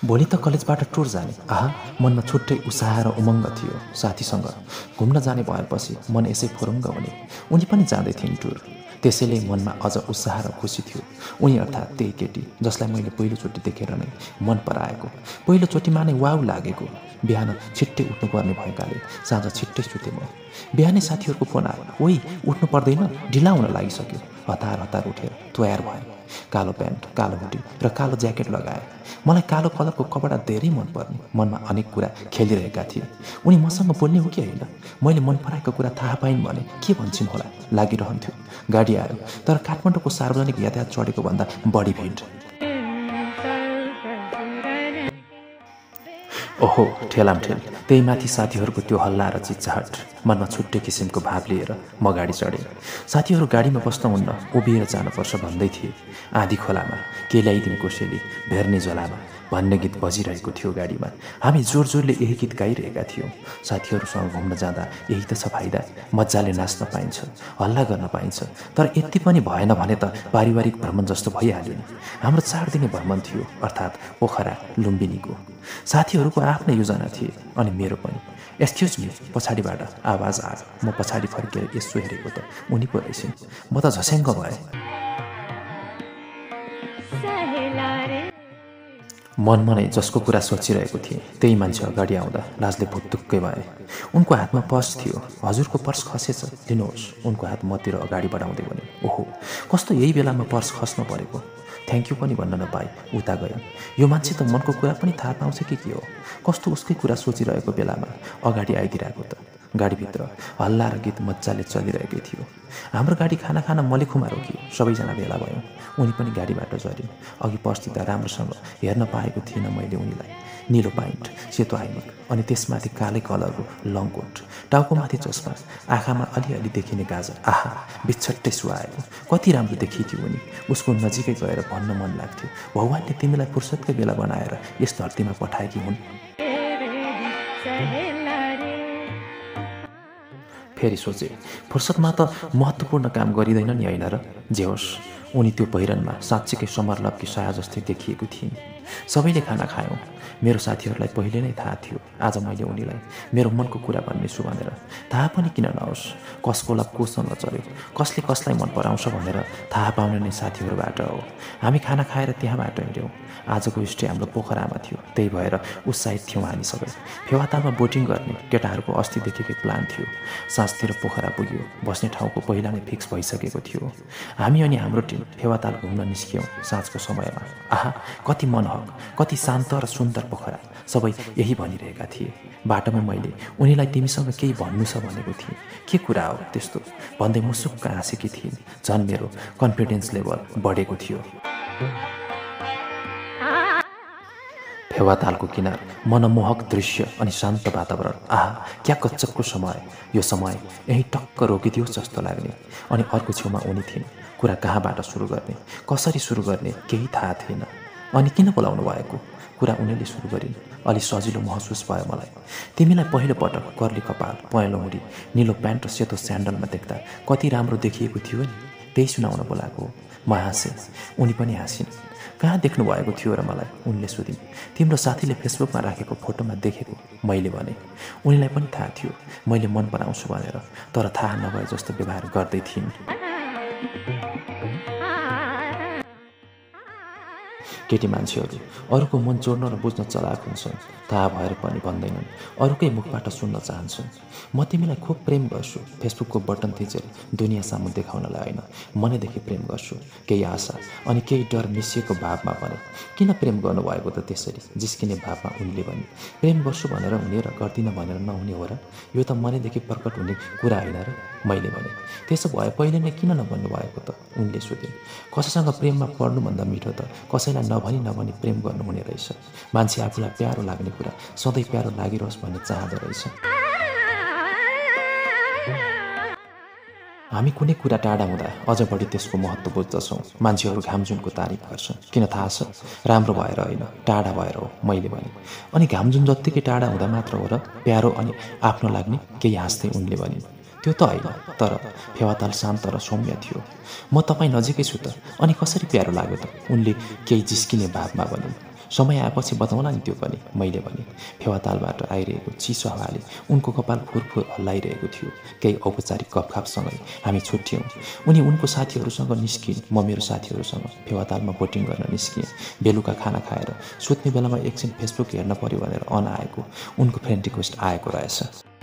भोलि त कलेजबाट टुर जाने। आहा, मनमा छुट्टै उत्साह र उमङ्ग थियो। साथीसँग घुम्न जाने भएपछि मन यसै फुरुङ्ग हुने। उनी पनि जाँदै थिइन् टुर, त्यसैले मनमा अझ उत्साह र खुसी थियो। उनी अर्थात् त्यही केटी जसलाई मैले पहिलोचोटि देखेर नै मन पराएको, पहिलोचोटिमा नै वाउ लागेको। बिहान छिट्टै उठ्नुपर्ने भएकाले साँझ छिट्टै सुते म। बिहानै साथीहरूको फोन आयो, ओइ उठ्नु पर्दैन, ढिला हुन लागिसक्यो। हतार हतार उठेर तयार भएँ। कालो प्यान्ट, कालो हुडी र कालो ज्याकेट लगाए। मलाई कालो कलरको कपडा धेरै मनपर्ने। मनमा अनेक कुरा खेलिरहेका थिए। उनी मसँग बोल्ने हो कि होइन, मैले मन पराएको कुरा थाहा पाइन् भने के भन्छन् होला लागिरहन्थ्यो। गाडी आयो, तर काठमाडौँको सार्वजनिक यातायात चढेको भन्दा बढी भिड। ओहो, ठेलामठेल, त्यही माथि साथीहरूको त्यो हल्ला र चिच्चाहट। मनमा छुट्टै किसिमको भाव लिएर म गाडी चढेँ। साथीहरू गाडीमा बस्नुहुन्न, उभिएर जानुपर्छ भन्दै थिए। आँधी खोलामा के ल्याइदिने कोसेली, भेर्ने झोलामा भन्ने गीत बजिरहेको थियो गाडीमा। हामी जोर जोरले यही गीत गाइरहेका थियौँ। साथीहरूसँग घुम्न जाँदा यही त छ फाइदा, मजाले नाच्न पाइन्छ, हल्ला गर्न पाइन्छ। तर यति पनि भएन भने त पारिवारिक भ्रमण जस्तो भइहाल्यो नि। हाम्रो 4 दिने भ्रमण थियो, अर्थात् पोखरा लुम्बिनीको। साथीहरूको आफ्नै योजना थिए अनि मेरो पनि। एक्सक्युज मी, पछाडिबाट आवाज आयो। म पछाडि फर्केर यसो हेरेको त उनी पो रहेछन्। म त झस्याङ्ग भएँ। मनमा नै जसको कुरा सोचिरहेको थिएँ त्यही मान्छे अगाडि आउँदा लाजले भुत्तुक्कै भए। उनको हातमा पर्स थियो। हजुरको पर्स खसेछ, लिनुहोस्। उनको हात मतिर अगाडि बढाउँदै भने, ओहो, कस्तो यही बेलामा पर्स खस्न परेको। थ्याङ्क यू पनि भन्न नपाए उता गएँ। यो मान्छे त मनको कुरा पनि थाहा पाउँछ कि के हो, कस्तो उसकै कुरा सोचिरहेको बेलामा अगाडि आइदिरहेको त। गाडीभित्र हल्ला र गीत मजाले चलिरहेकै थियो। हाम्रो गाडी खाना खाना मलेखुमा रोकियो। सबैजना भेला भयौँ। उनी पनि गाडीबाट झरिन्। अघि पर्सिँदा राम्रोसँग हेर्न पाएको थिइनँ मैले उनीलाई। निलो प्यान्ट, सेतो आइमक अनि त्यसमाथि कालै कलरको लङ कोट, टाउकोमाथि चस्मा, आँखामा अलिअलि देखिने गाजर। आहा, बिछट्टै सुहाएको। कति राम्रो देखिथ्यो उनी। उसको नजिकै गएर भन्न मन लाग्थ्यो, भगवानले तिमीलाई फुर्सदकै बेला बनाएर यस धरतीमा पठाएकी हुन्। फेरि सोचे, फुर्सदमा त महत्त्वपूर्ण काम गरिँदैन नि, होइन र? जे होस्, उनी त्यो पहिरनमा साँच्चीकै समरलभकी साया जस्तै देखिएको थिइन्। सबैले खाना खायौँ। मेरो साथीहरूलाई पहिले नै थाहा थियो आज मैले उनीलाई मेरो मनको कुरा भन्नेछु भनेर। थाहा पनि किन नहोस्, कसको लभ कोसँग चल्यो, कसले कसलाई मन पराउँछ भनेर थाहा पाउने नै साथीहरूबाट हो। हामी खाना खाएर त्यहाँबाट हिँड्यौँ। आजको स्टे हाम्रो पोखरामा थियो, त्यही भएर उत्साहित थियौँ हामी सबै। फेवातालमा बोटिङ गर्ने केटाहरूको अस्तिदेखिकै प्लान थियो। साँझतिर पोखरा पुग्यो। बस्ने ठाउँको पहिला नै फिक्स भइसकेको थियो। हामी अनि हाम्रो टिम फेवाताल घुम्न निस्क्यौँ साँझको समयमा। आहा, कति मनहक, कति शान्त र सुन्दर पोखरा। सबै यही भनिरहेका थिए। बाटोमा मैले उनीलाई तिमीसँग केही भन्नु छ भनेको थिएँ। के कुरा हो त्यस्तो भन्दै मुसुक्क हाँसेकी थिइन्। झन् मेरो कन्फिडेन्स लेभल बढेको थियो। फेवातालको किनार, मनमोहक दृश्य अनि शान्त वातावरण। आहा, क्या गजबको समय। यो समय यहीँ टक्क रोकिदियोस् जस्तो लाग्ने। अनि अर्को छेउमा उनी थिइन्। कुरा कहाँबाट सुरु गर्ने, कसरी सुरु गर्ने केही थाहा थिएन। अनि किन बोलाउनु भएको कुरा उनीले सुरु गरिन्। अलि सजिलो महसुस भयो मलाई। तिमीलाई पहिलो पटक कर्ली कपाल, पहेँलो हुडी, निलो प्यान्ट र सेतो स्यान्डलमा देख्दा कति राम्रो देखिएको थियो नि, त्यही सुनाउन बोलाएको हो। म हाँसेँ, उनी पनि हाँसिन्। कहाँ देख्नु भएको थियो र मलाई, उनले सोधिन्। तिम्रो साथीले फेसबुकमा राखेको फोटोमा देखेको, मैले भने। उनीलाई पनि थाहा थियो मैले मन पराउँछु भनेर, तर थाहा नभए जस्तो व्यवहार गर्दै थिइन्। केटी मान्छेहरू अरूको मन जोड्न र बुझ्न चलाक हुन्छन्। थाहा भएर पनि भन्दैनन्, अरूकै मुखबाट सुन्न चाहन्छन्। म तिमीलाई खुब प्रेम गर्छु, फेसबुकको बटन थिचेर दुनियाँ सामु देखाउनलाई होइन, मनैदेखि प्रेम गर्छु। केही आशा अनि केही डर मिसिएको भावमा भने। किन प्रेम गर्नुभएको त त्यसरी जिस्किने भावमा उनले भने। प्रेम गर्छु भनेर हुने र गर्दिनँ भनेर नहुने हो र? यो त मनैदेखि प्रकट हुने कुरा होइन र? मैले भने। त्यसो भए पहिले नै किन नभन्नु भएको त? उनले सोधिन्। कसैसँग प्रेममा पर्नुभन्दा मिठो त कसैलाई नभनी नभनी प्रेम गर्नुहुने रहेछ। मान्छे आफूलाई प्यारो लाग्ने कुरा सधैँ प्यारो लागिरहोस् भन्ने चाहँदो रहेछ। हामी कुनै कुरा टाढा हुँदा अझ बढी त्यसको महत्त्व बुझ्दछौँ। मान्छेहरू घामजुनको तारिफ गर्छन्, किन थाहा छ? राम्रो भएर होइन, टाढा भएर हो, मैले भने। अनि घामजुन जत्तिकै टाढा हुँदा मात्र हो र प्यारो अनि आफ्नो लाग्ने? केही हाँस्दै उनले भनिन्। त्यो त होइन, तर फेवाताल शान्त र सौम्य थियो। म तपाईँ नजिकै छु त, अनि कसरी प्यारो लाग्यो त? उनले केही जिस्किने भावमा भनिन्। समय आएपछि बताउँला नि त्यो पनि, मैले भने। फेवातालबाट आइरहेको चिसो हावाले उनको कपाल फुरफुर हल्लाइरहेको थियो। केही औपचारिक गफखापसँगै हामी छुट्यौँ। उनी उनको साथीहरूसँग निस्किन्, म मेरो साथीहरूसँग फेवातालमा बोटिङ गर्न निस्किएँ। बेलुका खाना खाएर सुत्ने बेलामा एकछिन फेसबुक हेर्न पर्यो भनेर अन आएको उनको फ्रेन्ड रिक्वेस्ट आएको रहेछ।